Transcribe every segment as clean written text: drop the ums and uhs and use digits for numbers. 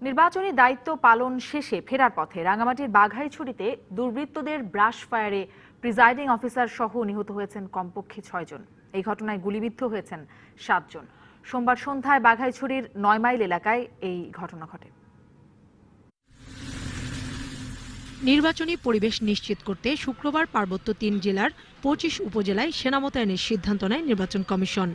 নির্বাচনী দায়িত্ব পালন শেষে ফেরার পথে রাঙ্গামাটির বাঘাইছড়িতে দুর্বৃত্তদের ব্রাশ ফায়ারে প্রিজাইডিং অফিসার সহ নিহত হয়েছেন কমপক্ষে 6 জন। এই ঘটনায় গুলিবিদ্ধ হয়েছেন 7 জন। সোমবার সন্ধ্যায় বাঘাইছড়ির 9 মাইল এলাকায় এই ঘটনা ঘটে। নির্বাচনী পরিবেশ নিশ্চিত করতে শুক্রবার পার্বত্য 3 জেলার 25 উপজেলায় সেনা মোতায়েনের সিদ্ধান্ত নেয় নির্বাচন কমিশন।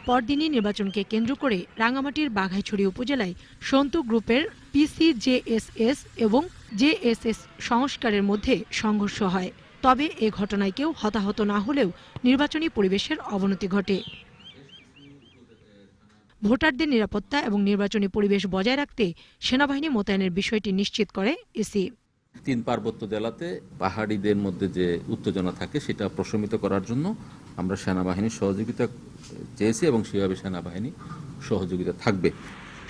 পরদিনই নির্বাচনকে কেন্দ্র করে রাঙ্গামাটির বাঘাইছড়ি উপজেলায় সন্তু গ্রুপের PCJSS এবং JSS সংস্কারের মধ্যে সংঘর্ষ হয়। তবে এ ঘটনায় কেউ হতাহত না হলেও নির্বাচনী পরিবেশের অবনতি ঘটে। ভোটারদের নিরাপত্তা এবং নির্বাচনী পরিবেশ বজায় রাখতে সেনাবাহিনী মোতায়েনের বিষয়টি নিশ্চিত করে ইসি। 3 পার্বত্য জেলাতে পাহাড়িদের মধ্যে যে উত্তেজনা থাকে সেটা প্রশমিত করার জন্য আমরা সেনাবাহিনীর সহযোগিতা চেয়েছি এবং সেভাবে সেনাবাহিনী সহযোগিতা থাকবে।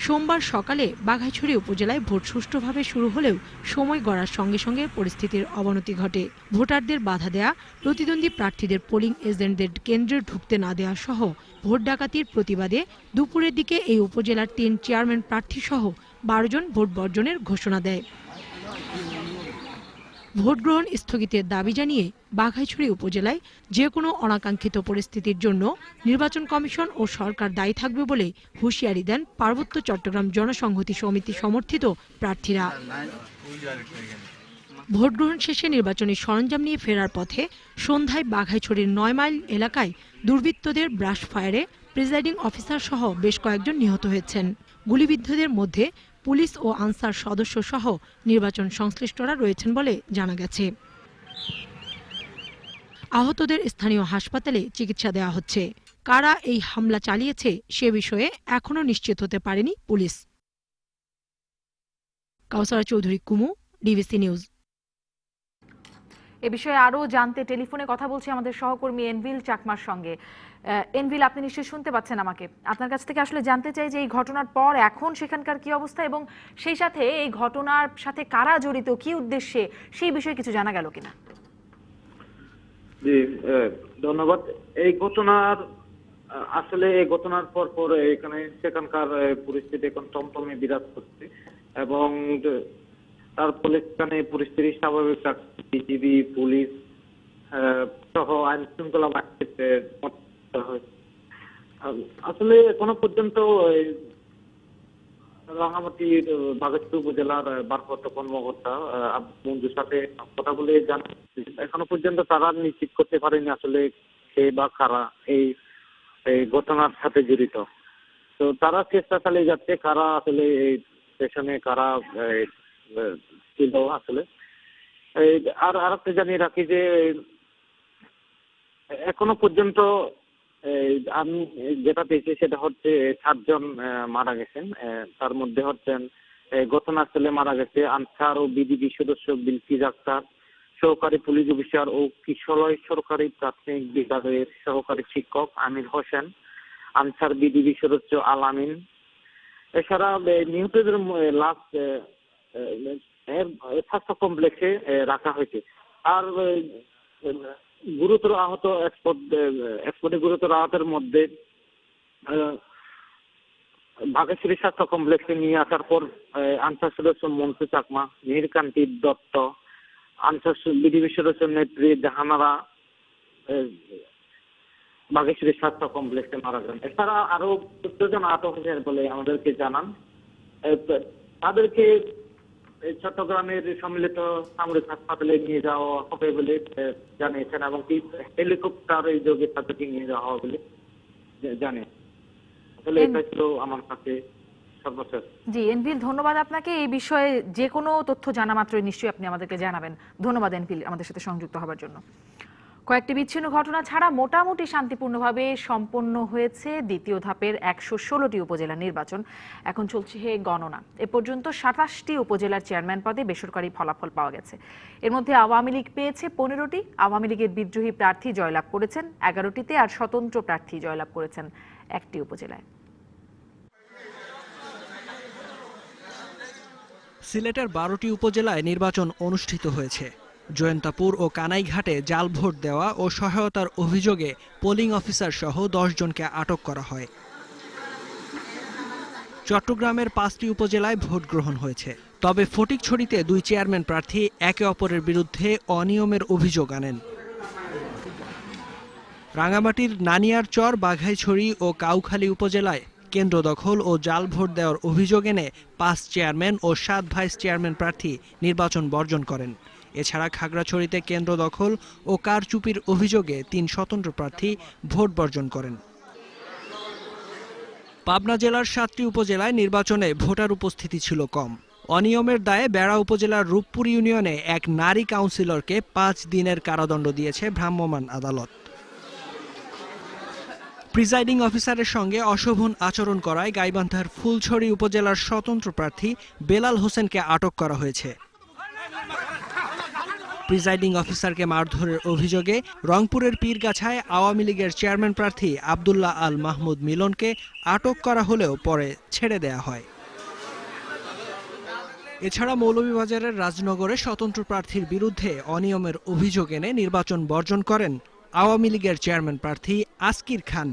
সোমবার সকালে বাঘাইছড়ি উপজেলায় ভোট সুষ্ঠুভাবে শুরু হলেও সময় গড়ার সঙ্গে সঙ্গে পরিস্থিতির অবনতি ঘটে। ভোটারদের বাধা দেয়া, প্রতিদ্বন্দ্বী প্রার্থীদের পোলিং এজেন্টদের কেন্দ্রে ঢুকতে না দেওয়া সহ ভোট ডাকাতির প্রতিবাদে দুপুরের দিকে এই উপজেলার 3 চেয়ারম্যান প্রার্থী সহ 12 জন ভোট বর্জনের ঘোষণা দেয়। ভোট গ্রহণ স্থগিতের দাবি জানিয়ে বাঘাইছড়ি উপজেলায় যে কোনো অনাকাঙ্ক্ষিত পরিস্থিতির জন্য নির্বাচন কমিশন ও সরকার দায়ী থাকবে বলে হুঁশিয়ারি দেন পার্বত্য চট্টগ্রাম জনসংহতি সমিতি সমর্থিত প্রার্থীরা। ভোট গ্রহণ শেষে নির্বাচনী সরঞ্জাম নিয়ে ফেরার পথে সন্ধ্যায় বাঘাইছড়ির 9 মাইল এলাকায় দুর্বৃত্তদের ব্রাশ ফায়ারে প্রিজাইডিং অফিসার সহ বেশ কয়েকজন নিহত হয়েছেন। গুলিবিদ্ধদের মধ্যে পুলিশ ও আনসার সদস্য সহ নির্বাচন সংশ্লিষ্টরা রয়েছেন বলে জানা গেছে। আহতদের স্থানীয় হাসপাতালে চিকিৎসা দেওয়া হচ্ছে। কারা এই হামলা চালিয়েছে সে বিষয়ে এখনো নিশ্চিত হতে পারেনি পুলিশ। কাউসারা চৌধুরী কুমু, ডিবিসি নিউজ। এ বিষয়ে আরো জানতে টেলিফোনে কথা বলছি আমাদের সহকর্মী এনভিল চাকমার সঙ্গে। এনভিল, আপনি নিশ্চয়ই শুনতে পাচ্ছেন আমাকে। আপনার কাছ থেকে আসলে জানতে চাই যে এই ঘটনার পর এখন সেখানকার কি অবস্থা এবং সেই সাথে এই ঘটনার সাথে কারা জড়িত, কি উদ্দেশ্যে, সেই বিষয়ে কিছু জানা গেল কিনা? জি, ধন্যবাদ। এই ঘটনার পর এখানে সেখানকার পরিস্থিতি এখন টমটমে বিরাজ করছে এবং তার ফলে এখানে পরিস্থিতি স্বাভাবিক রাখতে বিজিবি, পুলিশ সহ আইন শৃঙ্খলা বাহিনীতে আসলে এখনো পর্যন্ত রাঙ্গামাটির বাঘাইছড়ি উপজেলার ভারপ্রাপ্ত কর্মকর্তা বন্ধুর সাথে কথা বলে জানা এখনো পর্যন্ত তারা নিশ্চিত করতে পারেনি আসলে কে বা কারা এই ঘটনার সাথে জড়িত। তো তারা চেষ্টা চালিয়ে যাচ্ছে কারা আসলে এই পেছনে কারা ছিল আসলে। আর আরেকটা জানিয়ে রাখি যে এখনো পর্যন্ত আমি যেটা পেয়েছি সেটা হচ্ছে 7 জন মারা গেছেন। তার মধ্যে হচ্ছেন ঘটনাস্থলে মারা গেছে আনসার ও বিজিবি সদস্য বিলকিস আক্তার, সহকারী পুলিশ অফিসার ও কিশলয় সরকারি প্রাথমিক বিদ্যালয়ের সহকারী শিক্ষক আমির হোসেন, আনসার বিজিবি সদস্য আল আমিন। এছাড়া নিহতদের লাশ স্বাস্থ্য কমপ্লেক্সে রাখা হয়েছে। আর গুরুতর আহত এক্সপোর্টে গুরুতর আহতের মধ্যে বাঘাইছড়ি স্বাস্থ্য কমপ্লেক্সে নিয়ে আসার পর আনসার সদস্য মন্টু চাকমা, নীলকান্তি দত্ত, আনসার বিজিবি সদস্য নেত্রী জাহানারা বাঘাইছড়ি স্বাস্থ্য কমপ্লেক্সে মারা যান। এছাড়া আরো 14 জন আহত হয়েছেন বলে আমাদেরকে জানান। তাদেরকে চট্টগ্রামের সম্মিলিত সামরিক হাসপাতালে নিয়ে যাওয়া হবে বলে জানিয়েছেন এবং হেলিকপ্টার এই যোগে তাদেরকে নিয়ে যাওয়া হবে বলে জানে। আসলে এটা ছিল আমার কাছে সর্বশেষ। জি এনভিল, ধন্যবাদ আপনাকে। এই বিষয়ে যে কোনো তথ্য জানা মাত্রই নিশ্চয়ই আপনি আমাদেরকে জানাবেন। ধন্যবাদ এনভিল আমাদের সাথে সংযুক্ত হওয়ার জন্য। কয়েকটি বিচ্ছিন্ন ঘটনা ছাড়া মোটামুটি শান্তিপূর্ণভাবে সম্পন্ন হয়েছে দ্বিতীয় ধাপের 116টি উপজেলা নির্বাচন। এখন চলছে গণনা। এ পর্যন্ত 27টি উপজেলার চেয়ারম্যান পদে বেসরকারি ফলাফল পাওয়া গেছে। এর মধ্যে আওয়ামী লীগ পেয়েছে 15টি, আওয়ামী লীগের বিদ্রোহী প্রার্থী জয়লাভ করেছেন 11টিতে, আর স্বতন্ত্র প্রার্থী জয়লাভ করেছেন 1টি উপজেলায়। সিলেটের 12টি উপজেলায় নির্বাচন অনুষ্ঠিত হয়েছে। জয়ন্তাপুর ও কানাইঘাটে জাল ভোট দেওয়া ও সহায়তার অভিযোগে পোলিং অফিসার সহ 10 জনকে আটক করা হয়। চট্টগ্রামের 5টি উপজেলায় ভোট গ্রহণ হয়েছে। তবে ফটিকছড়িতে 2 চেয়ারম্যান প্রার্থী একে অপরের বিরুদ্ধে অনিয়মের অভিযোগ আনেন। রাঙামাটির নানিয়ারচর, বাঘাইছড়ি ও কাউখালী উপজেলায় কেন্দ্র দখল ও জাল ভোট দেওয়ার অভিযোগ এনে 5 চেয়ারম্যান ও 7 ভাইস চেয়ারম্যান প্রার্থী নির্বাচন বর্জন করেন। এছাড়া খাগড়াছড়িতে কেন্দ্র দখল ও কারচুপির অভিযোগে 3 স্বতন্ত্র প্রার্থী ভোট বর্জন করেন। পাবনা জেলার 7টি উপজেলায় নির্বাচনে ভোটার উপস্থিতি ছিল কম। অনিয়মের দায়ে বেড়া উপজেলার রূপপুর ইউনিয়নে এক নারী কাউন্সিলরকে 5 দিনের কারাদণ্ড দিয়েছে ভ্রাম্যমাণ আদালত। প্রিজাইডিং অফিসারের সঙ্গে অশোভন আচরণ করায় গাইবান্ধার ফুলছড়ি উপজেলার স্বতন্ত্র প্রার্থী বেলাল হোসেনকে আটক করা হয়েছে। প্রিজাইডিং অফিসারকে মারধরের অভিযোগে রংপুরের পীরগাছায় আওয়ামী লীগের চেয়ারম্যান প্রার্থী আব্দুল্লাহ আল মাহমুদ মিলনকে আটক করা হলেও পরে ছেড়ে দেয়া হয়। এছাড়া মৌলভীবাজারের রাজনগরে স্বতন্ত্র প্রার্থীর বিরুদ্ধে অনিয়মের অভিযোগ এনে নির্বাচন বর্জন করেন আওয়ামী লীগের চেয়ারম্যান প্রার্থী আসকির খান।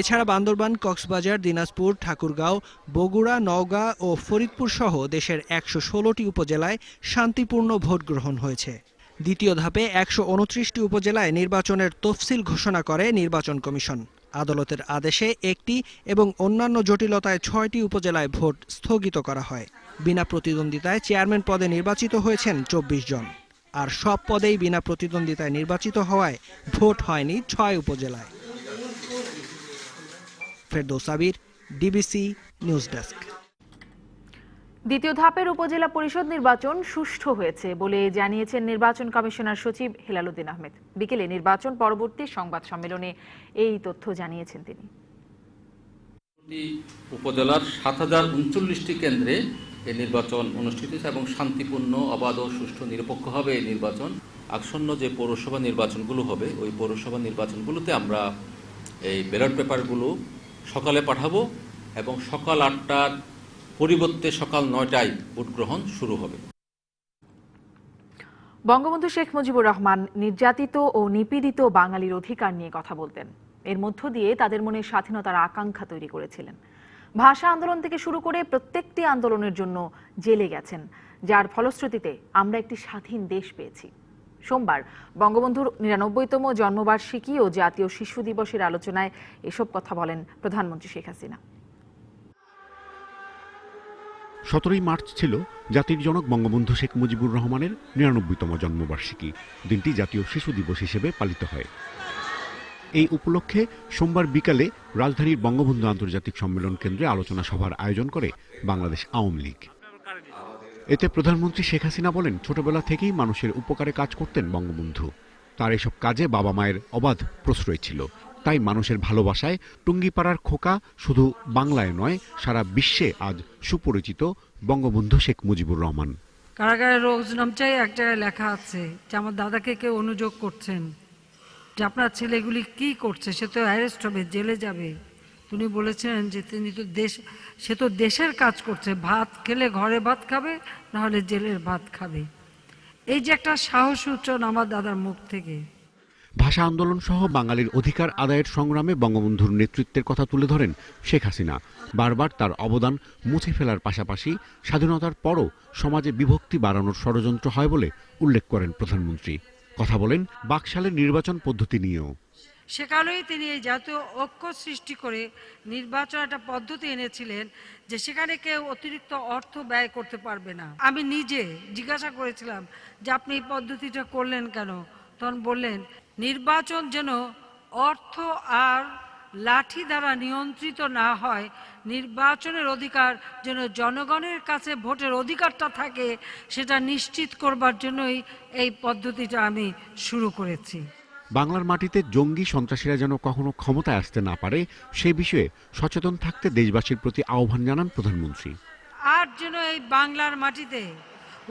এছাড়া বান্দরবান, কক্সবাজার, দিনাজপুর, ঠাকুরগাঁও, বগুড়া, নওগাঁ ও ফরিদপুর সহ দেশের 116টি উপজেলায় শান্তিপূর্ণ ভোট গ্রহণ হয়েছে। দ্বিতীয় ধাপে 129টি উপজেলায় নির্বাচনের তফসিল ঘোষণা করে নির্বাচন কমিশন। আদালতের আদেশে 1টি এবং অন্যান্য জটিলতায় 6টি উপজেলায় ভোট স্থগিত করা হয়। বিনা প্রতিদ্বন্দ্বিতায় চেয়ারম্যান পদে নির্বাচিত হয়েছেন 24 জন। আর সব পদেই বিনা প্রতিদ্বন্দ্বিতায় নির্বাচিত হওয়ায় ভোট হয়নি 6 উপজেলায়। ফেরদৌস আবির, ডিবিসি নিউজ ডেস্ক। দ্বিতীয় ধাপের উপজেলা পরিষদ নির্বাচন সুষ্ঠু হয়েছে বলে জানিয়েছেন নির্বাচন কমিশনার সচিব হেলালুদ্দিন আহমেদ। বিকেলে নির্বাচন পরবর্তী সংবাদ সম্মেলনে এই তথ্য জানিয়েছেন তিনি। উপজেলার 7039টি কেন্দ্রে এই নির্বাচন অনুষ্ঠিত হয়েছে এবং শান্তিপূর্ণ, অবাধ ও সুষ্ঠু নিরপেক্ষভাবে এই নির্বাচন। আসন্ন যে পৌরসভা নির্বাচনগুলো হবে ওই পৌরসভা নির্বাচনগুলোতে আমরা এই ব্যালট পেপারগুলো সকালে পাঠাবো এবং সকাল 8টার পরিবর্তে সকাল 9টায় ভোট গ্রহণ শুরু হবে। বঙ্গবন্ধু শেখ মুজিবুর রহমান নির্যাতিত ও নিপীড়িত বাঙালির অধিকার নিয়ে কথা বলতেন। এর মধ্য দিয়ে তাদের মনে স্বাধীনতার আকাঙ্ক্ষা তৈরি করেছিলেন। ভাষা আন্দোলন থেকে শুরু করে প্রত্যেকটি আন্দোলনের জন্য জেলে গেছেন, যার ফলশ্রুতিতে আমরা একটি স্বাধীন দেশ পেয়েছি। সোমবার বঙ্গবন্ধুর 99তম জন্মবার্ষিকী ও জাতীয় শিশু দিবসের আলোচনায় এসব কথা বলেন প্রধানমন্ত্রী শেখ হাসিনা। 17ই মার্চ ছিল জাতির জনক বঙ্গবন্ধু শেখ মুজিবুর রহমানের 99তম জন্মবার্ষিকী। দিনটি জাতীয় শিশু দিবস হিসেবে পালিত হয়। এই উপলক্ষে সোমবার বিকালে রাজধানীর বঙ্গবন্ধু আন্তর্জাতিক সম্মেলন কেন্দ্রে আলোচনা সভার আয়োজন করে বাংলাদেশ আওয়ামী লীগ। এতে প্রধানমন্ত্রী শেখ হাসিনা বলেন, ছোটবেলা থেকেই মানুষের উপকারে কাজ করতেন বঙ্গবন্ধু। তার এসব কাজে বাবা মায়ের অবাধ প্রশ্রয় ছিল। তাই মানুষের ভালোবাসায় টুঙ্গিপাড়ার খোকা শুধু বাংলায় নয়, সারা বিশ্বে আজ সুপরিচিত বঙ্গবন্ধু শেখ মুজিবুর রহমান। কারাগারের রোজনামচাই এক জায়গায় লেখা আছে যে আমার দাদাকে কেউ অনুযোগ করছেন যে আপনার ছেলেগুলি কি করছে, সে তো অ্যারেস্ট হবে, জেলে যাবে। তিনি বলেছেন যে সে তো দেশের কাজ করছে, ভাত খেলে ঘরে ভাত খাবে, নাহলে জেলের ভাত খাবে। এই যে একটা সাহস উচ্চারণ আমার দাদার মুখ থেকে। ভাষা আন্দোলন সহ বাঙালির অধিকার আদায়ের সংগ্রামে বঙ্গবন্ধুর নেতৃত্বের কথা তুলে ধরেন শেখ হাসিনা। বারবার তার অবদান মুছে ফেলার পাশাপাশি স্বাধীনতার পরও সমাজে বিভক্তি বাড়ানোর ষড়যন্ত্র হয় বলে উল্লেখ করেন প্রধানমন্ত্রী। কথা বলেন বাকশালের নির্বাচন পদ্ধতি নিয়েও। সেকালেই তিনি এই জাতীয় ঐক্য সৃষ্টি করে নির্বাচন একটা পদ্ধতি এনেছিলেন যে সেখানে কেউ অতিরিক্ত অর্থ ব্যয় করতে পারবে না। আমি নিজে জিজ্ঞাসা করেছিলাম যে আপনি এই পদ্ধতিটা করলেন কেন? তখন বললেন, নির্বাচন যেন অর্থ আর লাঠি দ্বারা নিয়ন্ত্রিত না হয়, নির্বাচনের অধিকার যেন জনগণের কাছে ভোটের অধিকারটা থাকে, সেটা নিশ্চিত করবার জন্যই এই পদ্ধতিটা আমি শুরু করেছি। বাংলার মাটিতে জঙ্গি সন্ত্রাসীরা যেন কখনো ক্ষমতায় আসতে না পারে সে বিষয়ে সচেতন থাকতে দেশবাসীর প্রতি আহ্বান জানান প্রধানমন্ত্রী। আর যেন এই বাংলার মাটিতে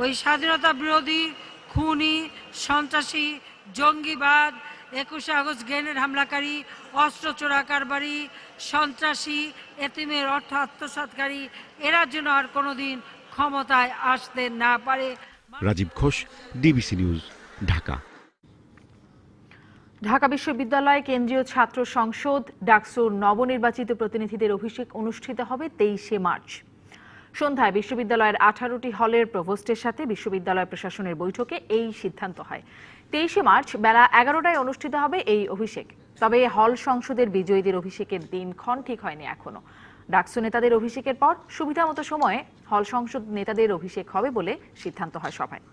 ওই স্বাধীনতা বিরোধী, খুনি, সন্ত্রাসী, জঙ্গিবাদ, 21 আগস্ট গ্রেনেড হামলাকারী, অস্ত্র চোরা কারবারি, সন্ত্রাসী, এতিমের অর্থ আত্মসাৎকারী, এরা যেন আর কোনোদিন ক্ষমতায় আসতে না পারে। Rajib Ghosh, DBC news, Dhaka. ঢাকা বিশ্ববিদ্যালয় কেন্দ্রীয় ছাত্র সংসদ ডাকসুর নবনির্বাচিত প্রতিনিধিদের অভিষেক অনুষ্ঠিত হবে 23শে মার্চ। সন্ধ্যায় বিশ্ববিদ্যালয়ের 18টি হলের প্রভোস্টের সাথে বিশ্ববিদ্যালয় প্রশাসনের বৈঠকে এই সিদ্ধান্ত হয়। 23শে মার্চ বেলা 11টায় অনুষ্ঠিত হবে এই অভিষেক। তবে হল সংসদের বিজয়ীদের অভিষেকের দিনক্ষণ ঠিক হয়নি এখনো। ডাকসু নেতাদের অভিষেকের পর সুবিধামতো সময়ে হল সংসদ নেতাদের অভিষেক হবে বলে সিদ্ধান্ত হয় সভায়।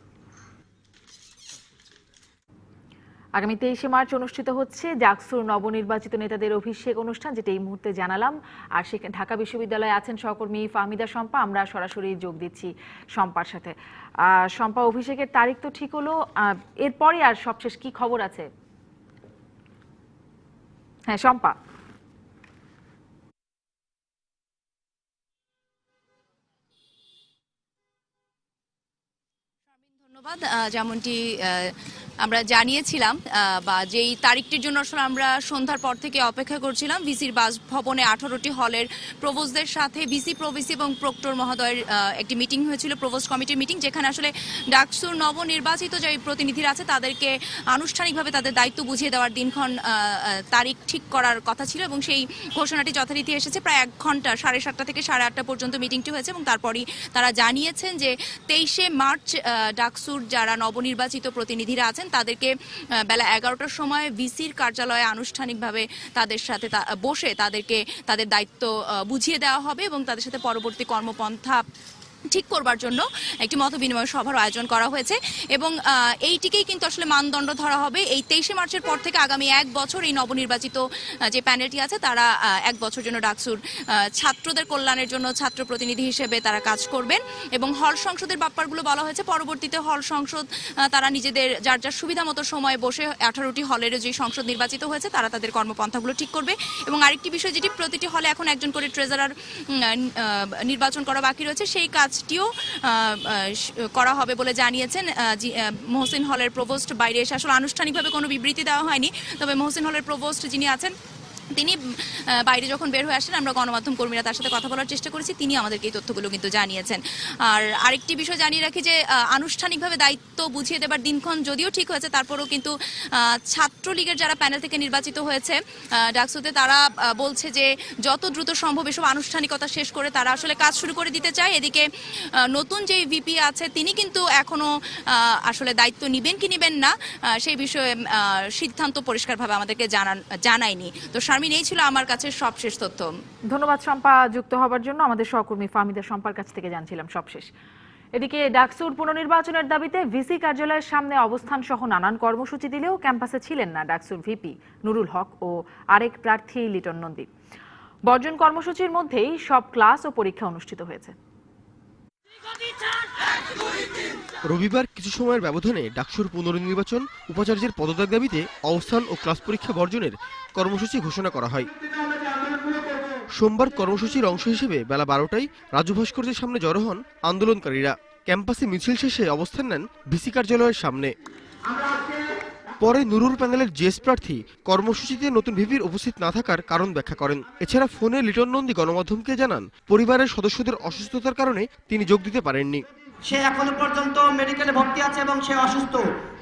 আগামী 23শে মার্চ অনুষ্ঠিত হচ্ছে ডাকসুর নবনির্বাচিত নেতাদের অভিষেক অনুষ্ঠান, যেটা এই মুহূর্তে জানালাম। আর সেখানে ঢাকা বিশ্ববিদ্যালয়ে আছেন সহকর্মী ফাহমিদা শম্পা। আমরা সরাসরি যোগ দিচ্ছি শম্পার সাথে। শম্পা, অভিষেকের তারিখ তো ঠিক হলো, এরপরই আর সবশেষ কি খবর আছে? হ্যাঁ শম্পা। ধন্যবাদ। যেমনটি আমরা জানিয়েছিলাম বা যেই তারিখটির জন্য আসলে আমরা সন্ধ্যার পর থেকে অপেক্ষা করছিলাম, ভিসির বাসভবনে 18টি হলের প্রভোস্টদের সাথে ভিসি, প্রভিসি এবং প্রক্টর মহোদয়ের একটি মিটিং হয়েছিল, প্রভোস্ট কমিটির মিটিং, যেখানে আসলে ডাকসুর নবনির্বাচিত যে প্রতিনিধিরা আছে তাদেরকে আনুষ্ঠানিকভাবে তাদের দায়িত্ব বুঝিয়ে দেওয়ার দিনক্ষণ তারিখ ঠিক করার কথা ছিল এবং সেই ঘোষণাটি যথারীতি এসেছে। প্রায় 1 ঘন্টা, 7:30 থেকে 8:30 পর্যন্ত মিটিংটি হয়েছে এবং তারপরই তারা জানিয়েছেন যে 23শে মার্চ ডাকসুর যারা নবনির্বাচিত প্রতিনিধিরা আছেন তাদেরকে বেলা 11টার সময় ভিসির কার্যালয়ে আনুষ্ঠানিকভাবে তাদের সাথে বসে তাদেরকে তাদের দায়িত্ব বুঝিয়ে দেওয়া হবে এবং তাদের সাথে পরবর্তী কর্মপন্থা ঠিক করবার জন্য একটি মত বিনিময় সভার আয়োজন করা হয়েছে এবং এইটিকেই কিন্তু আসলে মানদণ্ড ধরা হবে। এই 23শে মার্চের পর থেকে আগামী 1 বছর এই নবনির্বাচিত যে প্যানেলটি আছে তারা 1 বছর জন্য ডাকসুর ছাত্রদের কল্যাণের জন্য ছাত্র প্রতিনিধি হিসেবে তারা কাজ করবেন এবং হল সংসদের ব্যাপারগুলো বলা হয়েছে। পরবর্তীতে হল সংসদ তারা নিজেদের যার যার সুবিধা মতো সময় বসে 18টি হলের যে সংসদ নির্বাচিত হয়েছে তারা তাদের কর্মপন্থাগুলো ঠিক করবে এবং আরেকটি বিষয় যেটি প্রতিটি হলে এখন একজন করে ট্রেজারার নির্বাচন করা বাকি রয়েছে, সেই কাজটিও করা হবে বলে জানিয়েছেন মহসিন হলের প্রভোস্ট। বাইরে এসে আসলে আনুষ্ঠানিকভাবে কোনো বিবৃতি দেওয়া হয়নি, তবে মহসিন হলের প্রভোস্ট যিনি আছেন তিনি বাইরে যখন বের হয়ে আসেন, আমরা গণমাধ্যম কর্মীরা তার সাথে কথা বলার চেষ্টা করেছি, তিনি আমাদেরকে এই তথ্যগুলো কিন্তু জানিয়েছেন। আর আরেকটি বিষয় জানিয়ে রাখি যে আনুষ্ঠানিকভাবে দায়িত্ব বুঝিয়ে দেবার দিনক্ষণ যদিও ঠিক হয়েছে, তারপরেও কিন্তু ছাত্রলীগের যারা প্যানেল থেকে নির্বাচিত হয়েছে ডাকসুতে তারা বলছে যে যত দ্রুত সম্ভব এসব আনুষ্ঠানিকতা শেষ করে তারা আসলে কাজ শুরু করে দিতে চায়। এদিকে নতুন যে ভিপি আছে তিনি কিন্তু এখনো আসলে দায়িত্ব নিবেন কি নিবেন না সেই বিষয়ে সিদ্ধান্ত পরিষ্কারভাবে আমাদেরকে জানায়নি। তো শারমিন, এই ছিল আমার কাছে সবশেষ তথ্য। ধন্যবাদ শম্পা যুক্ত হবার জন্য। আমাদের সহকর্মী ফাহমিদা শম্পার কাছ থেকে জানছিলাম সবশেষ। এদিকে ডাকসুর পুনর্নির্বাচনের দাবিতে ভিসি কার্যালয়ের সামনে অবস্থান সহ নানান কর্মসূচি দিলেও ক্যাম্পাসে ছিলেন না ডাকসুর ভিপি নুরুল হক ও আরেক প্রার্থী লিটন নন্দী। বর্জন কর্মসূচির মধ্যেই সব ক্লাস ও পরীক্ষা অনুষ্ঠিত হয়েছে। রবিবার কিছু সময়ের ব্যবধানে ডাকসুর পুনর্নির্বাচন, উপাচার্যের পদত্যাগ দাবিতে অবস্থান ও ক্লাস পরীক্ষা বর্জনের কর্মসূচি ঘোষণা করা হয়। সোমবার কর্মসূচির অংশ হিসেবে বেলা 12টায় রাজু ভাস্কর্যের সামনে জড়ো হন আন্দোলনকারীরা। ক্যাম্পাসে মিছিল শেষে অবস্থান নেন ভিসি কার্যালয়ের সামনে। পরে নুরুল প্যানেলের জিএস প্রার্থী কর্মসূচিতে নতুন ভিপির উপস্থিত না থাকার কারণ ব্যাখ্যা করেন। এছাড়া ফোনে লিটন নন্দী গণমাধ্যমকে জানান পরিবারের সদস্যদের অসুস্থতার কারণে তিনি যোগ দিতে পারেননি। সে এখনো পর্যন্ত মেডিকেলে ভর্তি আছে এবং সে অসুস্থ।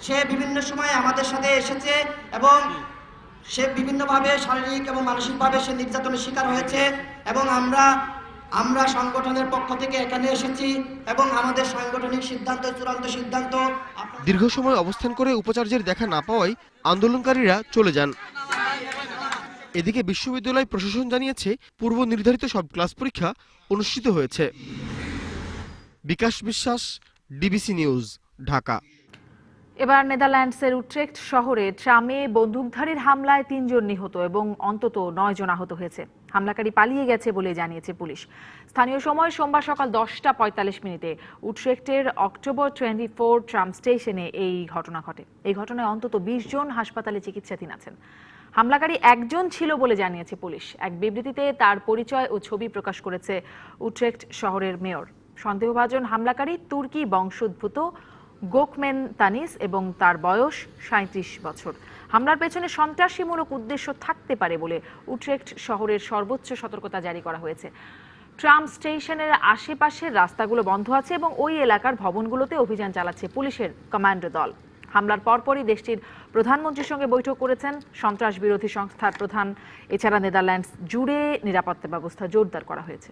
সে বিভিন্ন সময় আমাদের সাথে এসেছে এবং সে বিভিন্নভাবে শারীরিক এবং মানসিকভাবে সে নির্যাতনের শিকার হয়েছে এবং আমরা সংগঠনের পক্ষ থেকে এখানে এসেছি এবং আমাদের সাংগঠনিক সিদ্ধান্ত চূড়ান্ত সিদ্ধান্ত। দীর্ঘ সময় অবস্থান করে উপাচার্যের দেখা না পাওয়ায় আন্দোলনকারীরা চলে যান। এদিকে বিশ্ববিদ্যালয় প্রশাসন জানিয়েছে পূর্ব নির্ধারিত সব ক্লাস পরীক্ষা অনুষ্ঠিত হয়েছে। বিকাশ বিশ্বাস, ডিবিসি নিউজ, ঢাকা। এবার নেদারল্যান্ডসের উট্রেক্ট শহরে ট্রামে বন্দুকধারীর হামলায় 3 জন নিহত এবং অন্তত 9 জন আহত হয়েছে। হামলাকারী পালিয়ে গেছে বলে জানিয়েছে পুলিশ। স্থানীয় সময় সোমবার সকাল 10:45 উট্রেক্টের অক্টোবর 24 ট্রাম স্টেশনে এই ঘটনা ঘটে। এই ঘটনায় অন্তত 20 জন হাসপাতালে চিকিৎসাধীন আছেন। হামলাকারী একজন ছিল বলে জানিয়েছে পুলিশ। এক বিবৃতিতে তার পরিচয় ও ছবি প্রকাশ করেছে উট্রেক্ট শহরের মেয়র। সন্দেহভাজন হামলাকারী তুর্কি বংশোদ্ভূত গোকমেন তানিস এবং তার বয়স 37 বছর। হামলার পেছনে সন্ত্রাসীমূলক উদ্দেশ্য থাকতে পারে বলে উট্রেক্ট শহরের সর্বোচ্চ সতর্কতা জারি করা হয়েছে। ট্রাম স্টেশনের আশেপাশের রাস্তাগুলো বন্ধ আছে এবং ওই এলাকার ভবনগুলোতে অভিযান চালাচ্ছে পুলিশের কমান্ডো দল। হামলার পরপরই দেশটির প্রধানমন্ত্রীর সঙ্গে বৈঠক করেছেন সন্ত্রাস বিরোধী সংস্থার প্রধান। এছাড়া নেদারল্যান্ডস জুড়ে নিরাপত্তা ব্যবস্থা জোরদার করা হয়েছে।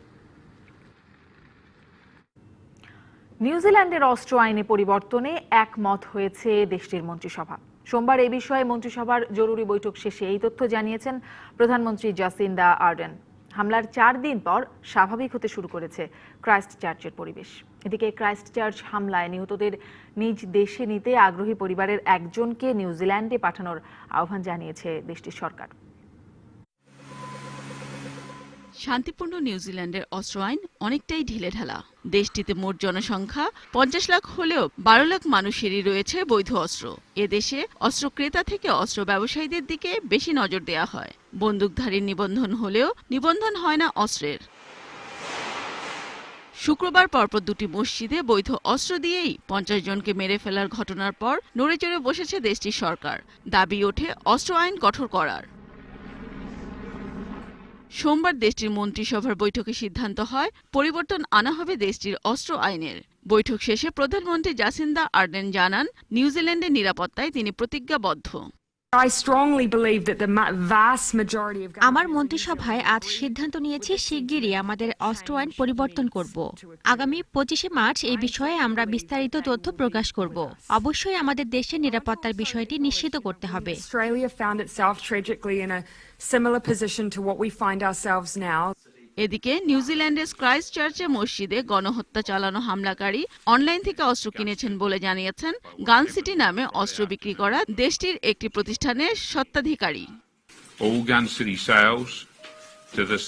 নিউজিল্যান্ডের অস্ত্র আইনে পরিবর্তনে একমত হয়েছে দেশটির মন্ত্রিসভা। সোমবার এই বিষয়ে মন্ত্রিসভার জরুরি বৈঠক শেষে এই তথ্য জানিয়েছেন প্রধানমন্ত্রী জাসিন্ডা আর্ডেন। হামলার 4 দিন পর স্বাভাবিক হতে শুরু করেছে ক্রাইস্ট চার্চের পরিবেশ। এদিকে ক্রাইস্ট চার্চ হামলায় নিহতদের নিজ দেশে নিতে আগ্রহী পরিবারের একজনকে নিউজিল্যান্ডে পাঠানোর আহ্বান জানিয়েছে দেশটির সরকার। শান্তিপূর্ণ নিউজিল্যান্ডের অস্ত্র আইন অনেকটাই ঢিলেঢালা। দেশটিতে মোট জনসংখ্যা 50 লাখ হলেও 12 লাখ মানুষেরই রয়েছে বৈধ অস্ত্র। এদেশে অস্ত্র ক্রেতা থেকে অস্ত্র ব্যবসায়ীদের দিকে বেশি নজর দেওয়া হয়। বন্দুকধারীর নিবন্ধন হলেও নিবন্ধন হয় না অস্ত্রের। শুক্রবার পরপর 2টি মসজিদে বৈধ অস্ত্র দিয়েই 50 জনকে মেরে ফেলার ঘটনার পর নড়েচড়ে বসেছে দেশটির সরকার। দাবি ওঠে অস্ত্র আইন কঠোর করার। সোমবার দেশটির মন্ত্রিসভার বৈঠকে সিদ্ধান্ত হয় পরিবর্তন আনা হবে দেশটির অস্ত্র আইনের। বৈঠক শেষে প্রধানমন্ত্রী জাসিন্ডা আর্ডেন জানান, নিউজিল্যান্ডের নিরাপত্তায় তিনি প্রতিজ্ঞাবদ্ধ। আমার মন্ত্রিসভায় আজ সিদ্ধান্ত নিয়েছি শিগগিরই আমাদের অস্ত্র আইন পরিবর্তন করব। আগামী 25শে মার্চ এই বিষয়ে আমরা বিস্তারিত তথ্য প্রকাশ করব। অবশ্যই আমাদের দেশের নিরাপত্তার বিষয়টি নিশ্চিত করতে হবে। এদিকে নিউজিল্যান্ডের ক্রাইস্ট চার্চে মসজিদে গণহত্যা চালানো হামলাকারী অনলাইন থেকে অস্ত্র কিনেছেন বলে জানিয়েছেন গান সিটি নামে অস্ত্র বিক্রি করা দেশটির একটি প্রতিষ্ঠানের স্বত্বাধিকারী।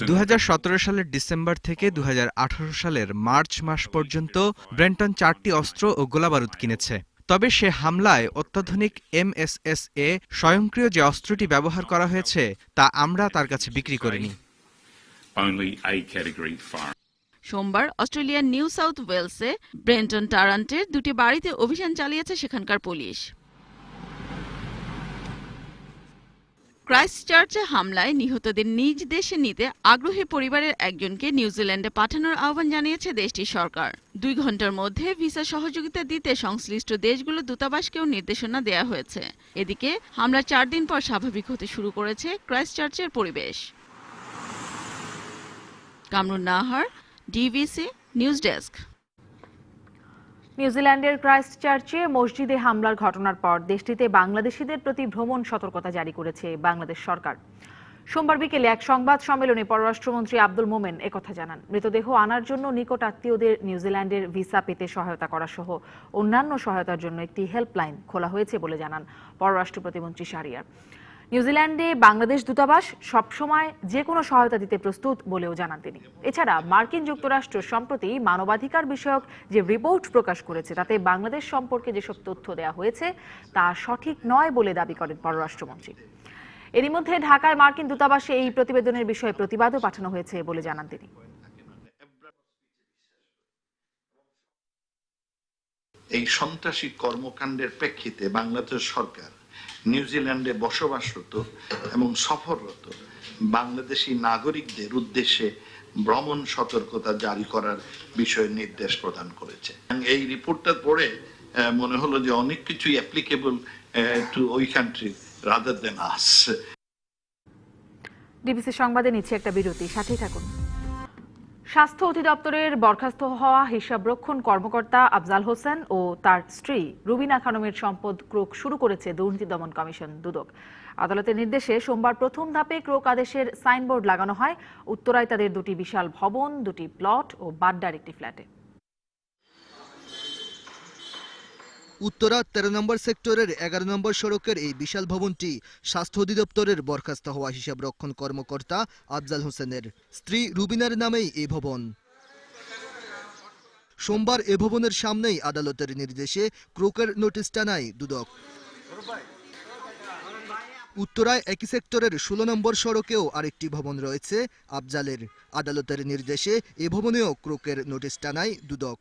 2017 সালের ডিসেম্বর থেকে 2018 সালের মার্চ মাস পর্যন্ত ব্রেন্টন 4টি অস্ত্র ও গোলাবারুদ কিনেছে। তবে সে হামলায় অত্যাধুনিক MSSA স্বয়ংক্রিয় যে অস্ত্রটি ব্যবহার করা হয়েছে তা আমরা তার কাছে বিক্রি করিনি। সোমবার অস্ট্রেলিয়ার নিউ সাউথ ওয়েলসে ব্রেন্টন টারান্টের 2টি বাড়িতে অভিযান চালিয়েছে সেখানকার পুলিশ। ক্রাইস্ট চার্চে হামলায় নিহতদের নিজ দেশে নিতে আগ্রহী পরিবারের একজনকে নিউজিল্যান্ডে পাঠানোর আহ্বান জানিয়েছে দেশটির সরকার। 2 ঘন্টার মধ্যে ভিসা সহযোগিতা দিতে সংশ্লিষ্ট দেশগুলোর দূতাবাসকেও নির্দেশনা দেওয়া হয়েছে। এদিকে হামলার 4 দিন পর স্বাভাবিক হতে শুরু করেছে ক্রাইস্ট চার্চের পরিবেশ। Kamrun Nahar, DVC news desk. নিউজিল্যান্ডের ক্রাইস্ট চার্চে মসজিদে হামলার ঘটনার পর দেশটিতে বাংলাদেশিদের প্রতি ভ্রমণ সতর্কতা জারি করেছে বাংলাদেশ সরকার। সোমবার বিকেলে এক সংবাদ সম্মেলনে পররাষ্ট্রমন্ত্রী আব্দুল মোমেন একথা জানান। মৃতদেহ আনার জন্য নিকট আত্মীয়দের নিউজিল্যান্ডের ভিসা পেতে সহায়তা করা সহ অন্যান্য সহায়তার জন্য একটি হেল্পলাইন খোলা হয়েছে বলে জানান পররাষ্ট্র প্রতিমন্ত্রী শাহরিয়ার। নিউজিল্যান্ডে বাংলাদেশ দূতাবাস সবসময় যে কোনো সহায়তা দিতে প্রস্তুত বলেও জানান তিনি। এছাড়া মার্কিন যুক্তরাষ্ট্র সম্প্রতি মানবাধিকার বিষয়ক যে রিপোর্ট প্রকাশ করেছে তাতে বাংলাদেশ সম্পর্কে যেসব তথ্য দেওয়া হয়েছে তা সঠিক নয় বলে দাবি করেন পররাষ্ট্রমন্ত্রী। এরই মধ্যে ঢাকায় মার্কিন দূতাবাসে এই প্রতিবেদনের বিষয়ে প্রতিবাদও পাঠানো হয়েছে বলে জানান তিনি। এই সন্ত্রাসী কর্মকাণ্ডের প্রেক্ষিতে বাংলাদেশ সরকার নিউজিল্যান্ডে বসবাসরত এবং সফররত বাংলাদেশি নাগরিকদের উদ্দেশ্যে ভ্রমণ সতর্কতা জারি করার বিষয়ে নির্দেশ প্রদান করেছে। এই রিপোর্টটা পড়ে মনে হলো যে অনেক কিছুই অ্যাপ্লিকেবল টু ওই কান্ট্রি রাদার দেন আস। ডিবিসি সংবাদে নিচ্ছে একটা বিরতি, সাথেই থাকুন। স্বাস্থ্য অধিদপ্তরের বরখাস্ত হওয়া হিসাবরক্ষণ কর্মকর্তা আফজাল হোসেন ও তার স্ত্রী রুবিনা খানমের সম্পদ ক্রোক শুরু করেছে দুর্নীতি দমন কমিশন দুদক। আদালতের নির্দেশে সোমবার প্রথম ধাপে ক্রোক আদেশের সাইনবোর্ড লাগানো হয় উত্তরায় তাদের 2টি বিশাল ভবন, 2টি প্লট ও বাড্ডার একটি ফ্ল্যাটে। উত্তরা 13 নম্বর সেক্টরের 11 নম্বর সড়কের এই বিশাল ভবনটি স্বাস্থ্য অধিদপ্তরের বরখাস্ত হওয়া হিসাব রক্ষণ কর্মকর্তা আফজাল হোসেনের স্ত্রী রুবিনার নামেই এই ভবন। সোমবার এ ভবনের সামনেই আদালতের নির্দেশে ক্রোকের নোটিশ টানায় দুদক। উত্তরায় একই সেক্টরের 16 নম্বর সড়কেও আরেকটি ভবন রয়েছে আফজালের। আদালতের নির্দেশে এ ভবনেও ক্রোকের নোটিশ টানায় দুদক।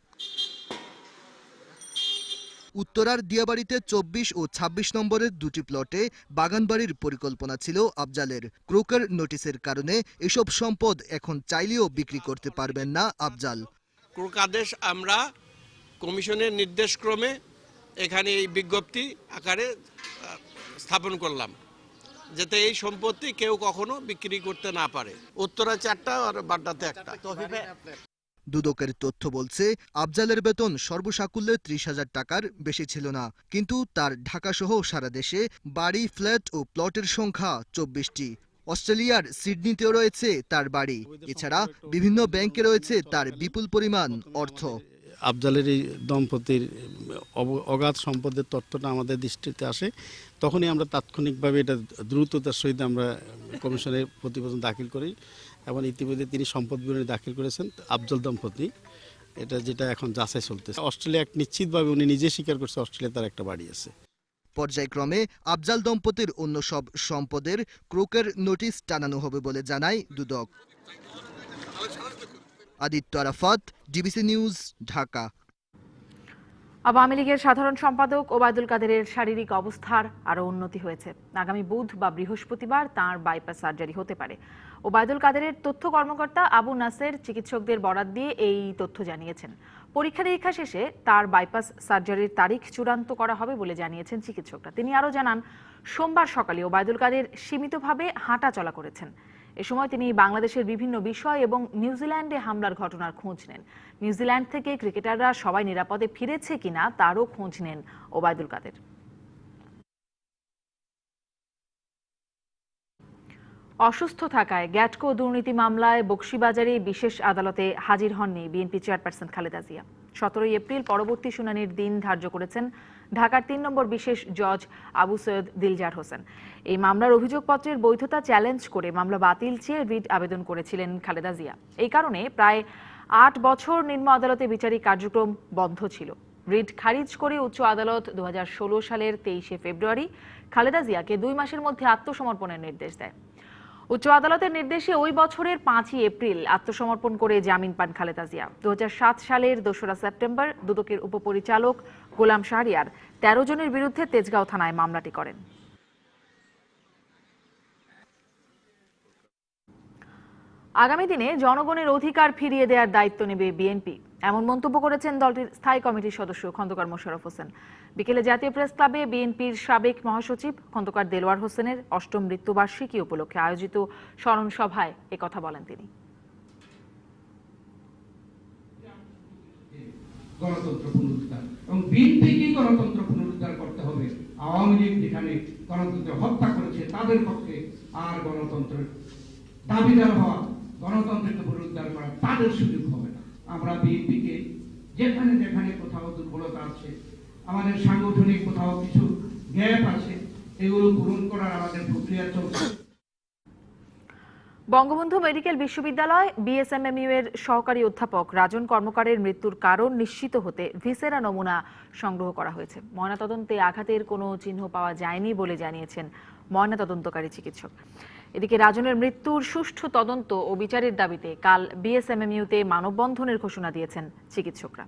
উত্তরার দিয়াবাড়িতে 24 ও 26 নম্বরের 2টি প্লটে বাগানবাড়ির পরিকল্পনা ছিল আফজালের। ক্রোকের নোটিশের কারণে এসব সম্পদ এখন চাইলেও বিক্রি করতে পারবেন না আফজাল। ক্রোক আদেশ আমরা কমিশনের নির্দেশক্রমে এখানে এই বিজ্ঞপ্তি আকারে স্থাপন করলাম, যাতে এই সম্পত্তি কেউ কখনো বিক্রি করতে না পারে। উত্তরা 4টা আর বাড্ডাতে 1টা। দুদকের তথ্য বলছে আফজালের বেতন সর্বসাকুল্যে 30,000 টাকার বেশি ছিল না, কিন্তু তার ঢাকাসহ সারা দেশে বাড়ি, ফ্ল্যাট ও প্লটের সংখ্যা 24টি। অস্ট্রেলিয়ার সিডনিতেও রয়েছে তার বাড়ি। এছাড়া বিভিন্ন ব্যাংকে রয়েছে তার বিপুল পরিমাণ অর্থ। আফজালের এই দম্পতির অগাধ সম্পদের তথ্যটা আমাদের দৃষ্টিতে আসে, তখনই আমরা তাৎক্ষণিকভাবে এটা দ্রুততার সহিত আমরা কমিশনের প্রতিবেদন দাখিল করি এবং ইতিমধ্যে তিনি সম্পদ বিবরণী দাখিল করেছেন আফজল দম্পতি। এটা যেটা এখন যাচাই চলতেছে। অস্ট্রেলিয়া নিশ্চিতভাবে উনি নিজে স্বীকার করছে অস্ট্রেলিয়া তার একটা বাড়ি আছে। পর্যায়ক্রমে আফজাল দম্পতির অন্য সব সম্পদের ক্রোকের নোটিশ টানানো হবে বলে জানায় দুদক। Aditya Arafat, DBC news, Dhaka. আওয়ামী লীগের সাধারণ সম্পাদক ওবায়দুল কাদেরের শারীরিক অবস্থার আরও উন্নতি হয়েছে। আগামী বুধ বা বৃহস্পতিবার তাঁর বাইপাস সার্জারি হতে পারে। ওবায়দুল কাদেরের তথ্য কর্মকর্তা আবু নাসের চিকিৎসকদের বরাত দিয়ে এই তথ্য জানিয়েছেন। পরীক্ষা নিরীক্ষা শেষে তার বাইপাস সার্জারির তারিখ চূড়ান্ত করা হবে বলে জানিয়েছেন চিকিৎসকরা। তিনি আরও জানান, সোমবার সকালে ওবায়দুল কাদের সীমিতভাবে হাঁটা চলা করেছেন। এ সময় তিনি বাংলাদেশের বিভিন্ন বিষয় এবং নিউজিল্যান্ডে হামলার ঘটনার খোঁজ নেন। নিউজিল্যান্ড থেকে ক্রিকেটাররা সবাই নিরাপদে ফিরেছে কিনা তারও খোঁজ নেন ওবায়দুল কাদের। অসুস্থ থাকায় গ্যাটকো দুর্নীতি মামলায় বকশীবাজারে বিশেষ আদালতে হাজির হননি BNP chairperson Khaleda Zia. 17 April পরবর্তী শুনানির দিন ধার্য করেছেন ঢাকার 3 নম্বর বিশেষ জজ আবু সৈয়দ দিলজার হোসেন। এই মামলার অভিযোগপত্রের বৈধতা চ্যালেঞ্জ করে মামলা বাতিল চেয়ে রিট আবেদন করেছিলেন খালেদা জিয়া। এই কারণে প্রায় 8 বছর নিম্ন আদালতে বিচারিক কার্যক্রম বন্ধ ছিল। রিট খারিজ করে উচ্চ আদালত 2016 সালের 23 ফেব্রুয়ারি খালেদা জিয়াকে 2 মাসের মধ্যে আত্মসমর্পণের নির্দেশ দেয়। উচ্চ আদালতের নির্দেশে ওই বছরের 5 এপ্রিল আত্মসমর্পণ করে জামিন পান খালেদা জিয়া। 2007 সালের 2রা সেপ্টেম্বর দুদকের উপপরিচালক গোলাম শাহরিয়ার 13 জনের বিরুদ্ধে তেজগাঁও থানায় মামলাটি করেন। আগামী দিনে জনগণের অধিকার ফিরিয়ে দেওয়ার দায়িত্ব নেবে বিএনপি, এমন মন্তব্য করেছেন দলটির স্থায়ী কমিটির সদস্য খন্দকার মোশাররফ হোসেন। বিকেলে জাতীয় প্রেস ক্লাবে বিএনপির সাবেক মহাসচিব খন্দকার দেলোয়ার হোসেনের 8ম মৃত্যুবার্ষিকী উপলক্ষে আয়োজিত স্মরণ সভায় একথা বলেন তিনি। গণতন্ত্র পুনরুদ্ধার এবং বিএনপিকে গণতন্ত্র পুনরুদ্ধার করতে হবে। আওয়ামী লীগ যেখানে গণতন্ত্র হত্যা করেছে তাদের পক্ষে আর গণতন্ত্রের দাবিদার হওয়া, গণতন্ত্রকে পুনরুদ্ধার করা তাদের সুযোগ হবে না। আমরা বিএনপিকে যেখানে যেখানে কোথাও দুর্বলতা আছে, আমাদের সাংগঠনিক কোথাও কিছু গ্যাপ আছে, এগুলো পূরণ করার আমাদের প্রক্রিয়া চলছে। বঙ্গবন্ধু মেডিকেল বিশ্ববিদ্যালয় বিএসএমএমইউ এর সহকারী অধ্যাপক রাজন কর্মকারের মৃত্যুর কারণ নিশ্চিত হতে ভিসেরা নমুনা সংগ্রহ করা হয়েছে। ময়নাতদন্তে আঘাতের কোনো চিহ্ন পাওয়া যায়নি বলে জানিয়েছেন ময়নাতদন্তকারী চিকিৎসক। এদিকে রাজনের মৃত্যুর সুষ্ঠু তদন্ত ও বিচারের দাবিতে কাল বিএসএমএমইউতে মানববন্ধনের ঘোষণা দিয়েছেন চিকিৎসকরা।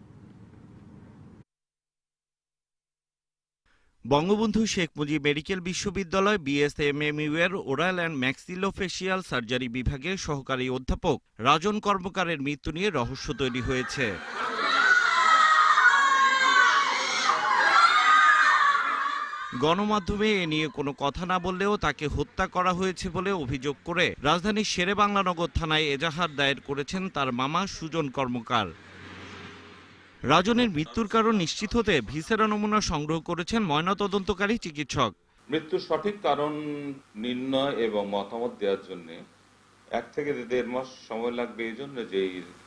বঙ্গবন্ধু শেখ মুজিব মেডিকেল বিশ্ববিদ্যালয় বিএসএমএমইউ এর ওরাল অ্যান্ড ম্যাক্সিলোফেশিয়াল সার্জারি বিভাগের সহকারী অধ্যাপক রাজন কর্মকারের মৃত্যু নিয়ে রহস্য তৈরি হয়েছে। গণমাধ্যমে এ নিয়ে কোনো কথা না বললেও তাকে হত্যা করা হয়েছে বলে অভিযোগ করে রাজধানীর শেরেবাংলানগর থানায় এজাহার দায়ের করেছেন তার মামা সুজন কর্মকার। রাজনের মৃত্যুর কারণ নিশ্চিত হতে ভিসেরা নমুনা সংগ্রহ করেছেন ময়নাতদন্তকারী চিকিৎসক। মৃত্যুর সঠিক কারণ নির্ণয় এবং মতামত দেওয়ার জন্য 1 থেকে 1.5 মাস সময় লাগবে। এই জন্য যে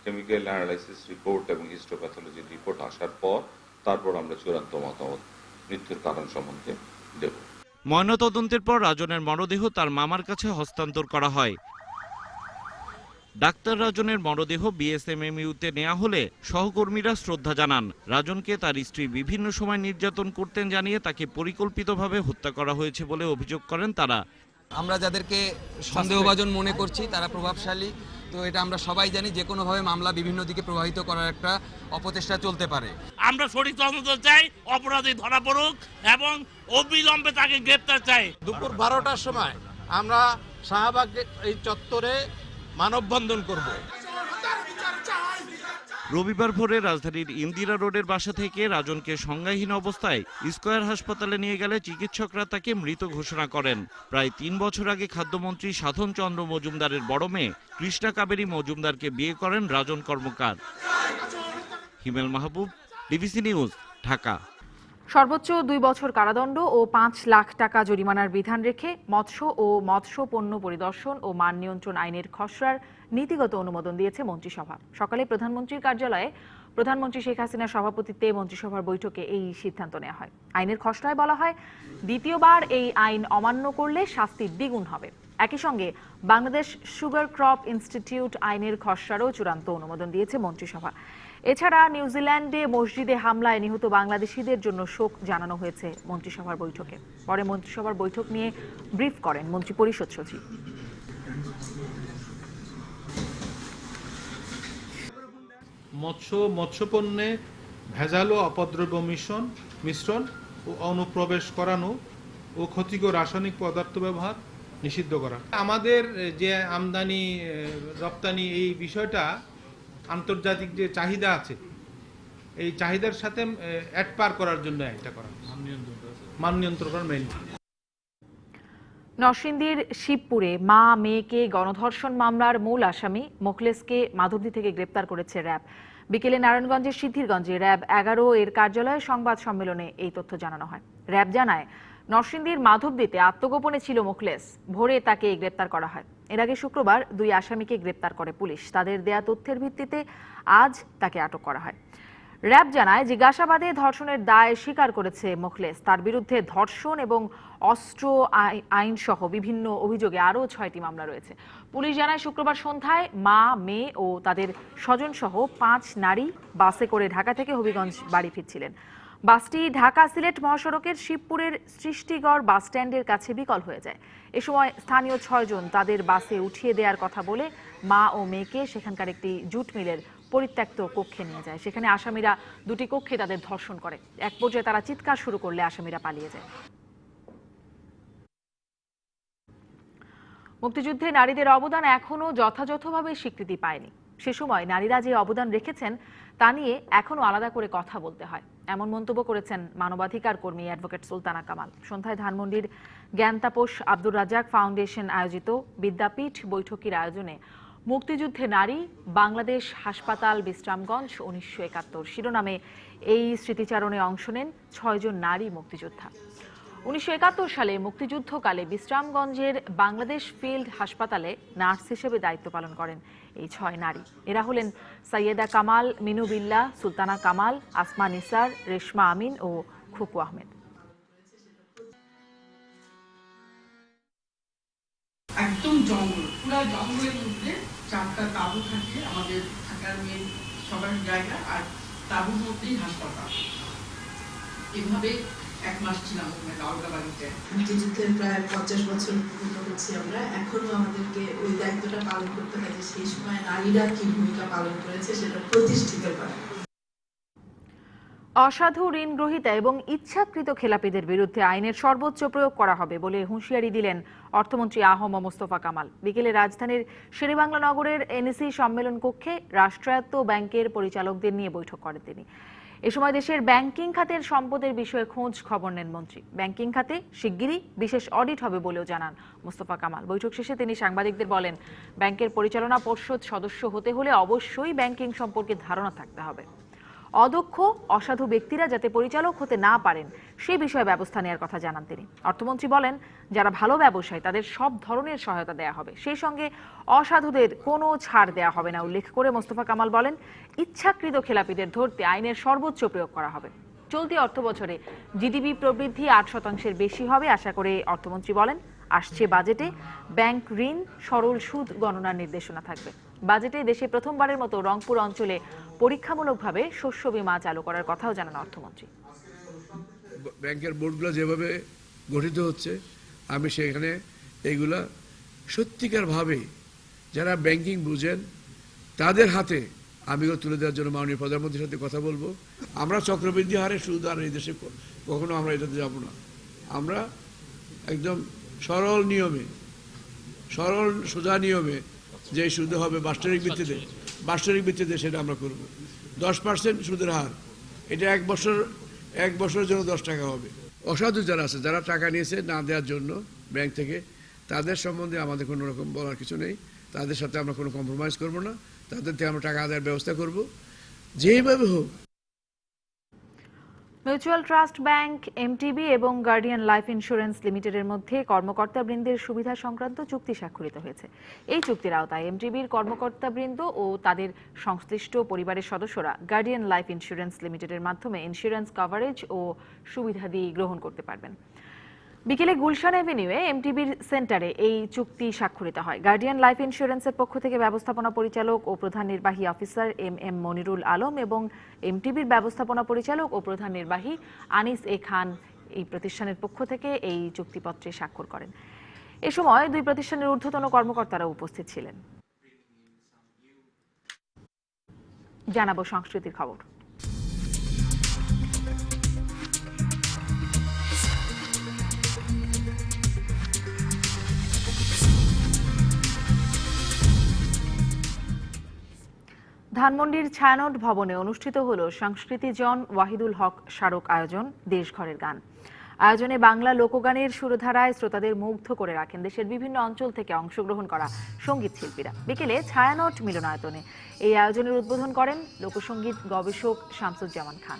কেমিক্যাল অ্যানালাইসিস রিপোর্ট এবং হিস্টোপ্যাথোলজি রিপোর্ট আসার পর তারপর আমরা চূড়ান্ত মতামত মৃত্যুর কারণ সম্বন্ধে দেব। ময়নাতদন্তের পর রাজনের মরদেহ তার মামার কাছে হস্তান্তর করা হয়। ডাক্তার রাজনের মরদেহ বিএসএমএমইউতে নেওয়া হলে সহকর্মীরা শ্রদ্ধা জানান। রাজনকে তার স্ত্রী বিভিন্ন সময় নির্যাতন করতেন জানিয়ে তাকে পরিকল্পিতভাবে হত্যা করা হয়েছে বলে অভিযোগ করেন তারা। আমরা যাদেরকে সন্দেহভাজন মনে করছি তারা প্রভাবশালী, তো এটা আমরা সবাই জানি যে কোনোভাবে মামলা বিভিন্ন দিকে প্রবাহিত করার একটা অপচেষ্টা চলতে পারে। আমরা সঠিক তদন্ত চাই, অপরাধী ধরা পড়ুক এবং অবিলম্বে তাকে গ্রেপ্তার চাই। দুপুর 12টার সময় আমরা শাহবাগ এই চত্বরে মানববন্ধন করব। রবিবার ভোরে রাজধানীর ইন্দিরা রোডের বাসা থেকে রাজনকে সংজ্ঞাহীন অবস্থায় স্কয়ার হাসপাতালে নিয়ে গেলে চিকিৎসকরা তাকে মৃত ঘোষণা করেন। প্রায় ৩ বছর আগে খাদ্যমন্ত্রী সাধন চন্দ্র মজুমদারের বড় মেয়ে কৃষ্ণা কাবেরী মজুমদারকে বিয়ে করেন রাজন কর্মকার। হিমেল মাহবুব, ডিবিসি নিউজ, ঢাকা। সর্বোচ্চ ২ বছর কারাদণ্ড ও ৫ লাখ টাকা জরিমানার বিধান রেখে মৎস্য ও মৎস্য পণ্য পরিদর্শন ও মান নিয়ন্ত্রণ আইনের খসড়ার নীতিগত অনুমোদন দিয়েছে মন্ত্রিসভা। সকালে প্রধানমন্ত্রীর কার্যালয়ে প্রধানমন্ত্রী শেখ হাসিনার সভাপতিত্বে মন্ত্রিসভার বৈঠকে এই সিদ্ধান্ত নেওয়া হয়। আইনের খসড়ায় বলা হয়, দ্বিতীয়বার এই আইন অমান্য করলে শাস্তি দ্বিগুণ হবে। একই সঙ্গে বাংলাদেশ সুগার ক্রপ ইনস্টিটিউট আইনের খসড়ারও চূড়ান্ত অনুমোদন দিয়েছে মন্ত্রিসভা। এছাড়া নিউজিল্যান্ডে মসজিদে হামলায় নিহত বাংলাদেশিদের জন্য শোক জানানো হয়েছে মন্ত্রিসভার বৈঠকে। পরে মন্ত্রিসভার বৈঠক নিয়ে ব্রিফ করেন মন্ত্রিপরিষদ সচিব। মৎস্যপণ্যে ভেজাল ও অপদ্রব্য মিশ্রণ ও অনুপ্রবেশ করানো ও ক্ষতিকর রাসায়নিক পদার্থ ব্যবহার নিষিদ্ধ করা। আমাদের যে আমদানি রপ্তানি এই বিষয়টা আন্তর্জাতিক যে চাহিদা আছে এই চাহিদার সাথে অ্যাড পার করার জন্য এটা করা, মান নিয়ন্ত্রণ করার মেইন। নরসিংদীর শিবপুরে মা মেয়েকে গণধর্ষণ মামলার মূল আসামি মোখলেসকে মাধবদী থেকে গ্রেপ্তার করেছে র্যাব। বিকেলে নারায়ণগঞ্জের সিদ্ধিরগঞ্জে র্যাব ১১ এর কার্যালয়ে সংবাদ সম্মেলনে এই তথ্য জানানো হয়। র্যাব জানায়, নরসিংদীর মাধবদীতে আত্মগোপনে ছিল মোখলেস। ভোরে তাকে গ্রেপ্তার করা হয়। এর আগে শুক্রবার ২ আসামিকে গ্রেপ্তার করে পুলিশ। তাদের দেয়া তথ্যের ভিত্তিতে আজ তাকে আটক করা হয়। র্যাব জানায়, জিজ্ঞাসাবাদে ধর্ষণের দায় স্বীকার করেছে মোখলেস। তার বিরুদ্ধে ধর্ষণ এবং অস্ত্র আইন সহ বিভিন্ন অভিযোগে আরও ৬টি মামলা রয়েছে। পুলিশ জানায়, শুক্রবার সন্ধ্যায় মা, মেয়ে ও তাদের স্বজন সহ ৫ নারী বাসে করে ঢাকা থেকে হবিগঞ্জ বাড়ি ফিরছিলেন। বাসটি ঢাকা সিলেট মহাসড়কের শিবপুরের সৃষ্টিগড় বাস স্ট্যান্ডের কাছে বিকল হয়ে যায়। এ সময় স্থানীয় ৬ জন তাদের বাসে উঠিয়ে দেওয়ার কথা বলে মা ও মেয়েকে সেখানকার একটি জুট মিলের পরিত্যক্ত কক্ষে নিয়ে যায়। সেখানে আসামিরা ২টি কক্ষে তাদের ধর্ষণ করে। এক পর্যায়ে তারা চিৎকার শুরু করলে আসামিরা পালিয়ে যায়। মুক্তিযুদ্ধে নারীদের অবদান এখনো যথাযথভাবে স্বীকৃতি পায়নি। সে সময় নারীরা যে অবদান রেখেছেন তা নিয়ে এখনো আলাদা করে কথা বলতে হয়, এমন মন্তব্য করেছেন মানবাধিকার কর্মী অ্যাডভোকেট সুলতানা কামাল। সন্ধ্যায় ধানমন্ডির জ্ঞানতাপস আব্দুর রাজ্জাক ফাউন্ডেশন আয়োজিত বিদ্যাপীঠ বৈঠকের আয়োজনে মুক্তিযুদ্ধে নারী, বাংলাদেশ হাসপাতাল বিশ্রামগঞ্জ ১৯৭১ শিরোনামে এই স্মৃতিচারণে অংশ নেন ৬ জন নারী মুক্তিযোদ্ধা। ১৯৭১ সালে মুক্তিযুদ্ধকালে বিশ্রামগঞ্জের বাংলাদেশ ফিল্ড হাসপাতালে নার্স হিসেবে দায়িত্ব পালন করেন এই ৬ নারী। এরা হলেন সাইয়েদা কামাল, মিনু বিল্লা, সুলতানা কামাল, আসমা নিসার, রেশমা আমিন ও খুকু আহমেদ। একদম জঙ্গল, পুরো জঙ্গলের মধ্যে 4টা তাঁবু থাকে, আমাদের থাকার মেন সবার জায়গা, আর তাঁবুর মধ্যেই হাসপাতাল। এভাবে 1 মাস ছিলাম ওখানে দাউদাবাড়িতে। মুক্তিযুদ্ধের প্রায় 50 বছর পূর্ণ করছি আমরা। এখনো আমাদেরকে ওই দায়িত্বটা পালন করতে হয় যে সেই সময় নারীরা কি ভূমিকা পালন করেছে সেটা প্রতিষ্ঠিত করা। অসাধু ঋণ গ্রহীতা এবং ইচ্ছাকৃত খেলাপিদের বিরুদ্ধে আইনের সর্বোচ্চ প্রয়োগ করা হবে বলে হুঁশিয়ারি দিলেন অর্থমন্ত্রী আ.হ.ম মোস্তফা কামাল। বিকেলে রাজধানীর শেরেবাংলা নগরের এনএসি সম্মেলন কক্ষে রাষ্ট্রায়ত্ত ব্যাংকের পরিচালকদের নিয়ে বৈঠক করেন তিনি। এ সময় দেশের ব্যাংকিং খাতের সম্পদের বিষয়ে খোঁজ খবর নেন মন্ত্রী। ব্যাংকিং খাতে শিগগিরই বিশেষ অডিট হবে বলেও জানান মোস্তফা কামাল। বৈঠক শেষে তিনি সাংবাদিকদের বলেন, ব্যাংকের পরিচালনা পর্ষদ সদস্য হতে হলে অবশ্যই ব্যাংকিং সম্পর্কে ধারণা থাকতে হবে। অদক্ষ অসাধু ব্যক্তিরা যাতে পরিচালক হতে না পারেন সে বিষয়ে ব্যবস্থা নেওয়ার কথা জানান তিনি। অর্থমন্ত্রী বলেন, যারা ভালো ব্যবসায়ী তাদের সব ধরনের সহায়তা দেওয়া হবে, সেই সঙ্গে অসাধুদের কোনো ছাড় দেওয়া হবে না। উল্লেখ করে মোস্তফা কামাল বলেন, ইচ্ছাকৃত খেলাপিদের ধরতে আইনের সর্বোচ্চ প্রয়োগ করা হবে। চলতি অর্থবছরে জিডিপি প্রবৃদ্ধি 8% বেশি হবে আশা করে অর্থমন্ত্রী বলেন, আসছে বাজেটে ব্যাংক ঋণ সরল সুদ গণনার নির্দেশনা থাকবে। বাজেটে দেশে প্রথমবারের মতো রংপুর অঞ্চলে পরীক্ষামূলকভাবে শস্য বীমা চালু করার কথাও জানান অর্থমন্ত্রী। ব্যাংকের বোর্ডগুলো যেভাবে গঠিত হচ্ছে, আমি সেখানে এইগুলা সত্যিকারভাবে যারা ব্যাংকিং বুঝেন তাদের হাতে আমি তুলে দেওয়ার জন্য মাননীয় প্রধানমন্ত্রীর সাথে কথা বলবো। আমরা চক্রবৃদ্ধি হারে সুদ আর এই দেশে কখনো আমরা এটাতে যাব না। আমরা একদম সরল নিয়মে, সরল সোজা নিয়মে যে সুদ হবে বাস্তবিক ভিত্তিতে বাৎসরিক ভিত্তিতে সেটা আমরা করব। 10% সুদের হার, এটা এক বছরের জন্য 10 টাকা হবে। অসাধু যারা আছে, যারা টাকা নিয়েছে না দেওয়ার জন্য ব্যাংক থেকে, তাদের সম্বন্ধে আমাদের কোনো রকম বলার কিছু নেই। তাদের সাথে আমরা কোনো কম্প্রোমাইজ করব না, তাদের থেকে আমরা টাকা আদায়ের ব্যবস্থা করব যেভাবে হোক। মিউচুয়াল ট্রাস্ট ব্যাংক, এমটিবি এবং গার্ডিয়ান লাইফ ইন্স্যুরেন্স লিমিটেডের মধ্যে কর্মকর্তাবৃন্দের সুবিধা সংক্রান্ত চুক্তি স্বাক্ষরিত হয়েছে। এই চুক্তির আওতায় এমটিবির কর্মকর্তাবৃন্দ ও তাদের সংশ্লিষ্ট পরিবারের সদস্যরা গার্ডিয়ান লাইফ ইন্স্যুরেন্স লিমিটেডের মাধ্যমে ইন্স্যুরেন্স কভারেজ ও সুবিধাদি গ্রহণ করতে পারবেন। বিকেলে গুলশান এভিনিউয়ে এমটিবির সেন্টারে এই চুক্তি স্বাক্ষরিত হয়। গার্ডিয়ান লাইফ ইন্স্যুরেন্সের পক্ষ থেকে ব্যবস্থাপনা পরিচালক ও প্রধান নির্বাহী অফিসার এম মনিরুল আলম এবং এমটিবির ব্যবস্থাপনা পরিচালক ও প্রধান নির্বাহী আনিস এ খান এই প্রতিষ্ঠানের পক্ষ থেকে এই চুক্তিপত্রে স্বাক্ষর করেন। এ সময় দুই প্রতিষ্ঠানের ঊর্ধ্বতন কর্মকর্তারা উপস্থিত ছিলেন। জানাবো সংস্কৃতির খবর। ধানমন্ডির ছায়ানট ভবনে অনুষ্ঠিত হল সংস্কৃতি জন ওয়াহিদুল হক স্মারক আয়োজন দেশঘরের গান। আয়োজনে বাংলা লোকগানের সুরধারায় শ্রোতাদের মুগ্ধ করে রাখেন দেশের বিভিন্ন অঞ্চল থেকে অংশগ্রহণ করা সঙ্গীত শিল্পীরা। বিকেলে ছায়ানট মিলনায়তনে এই আয়োজনের উদ্বোধন করেন লোকসঙ্গীত গবেষক শামসুজ্জামান খান।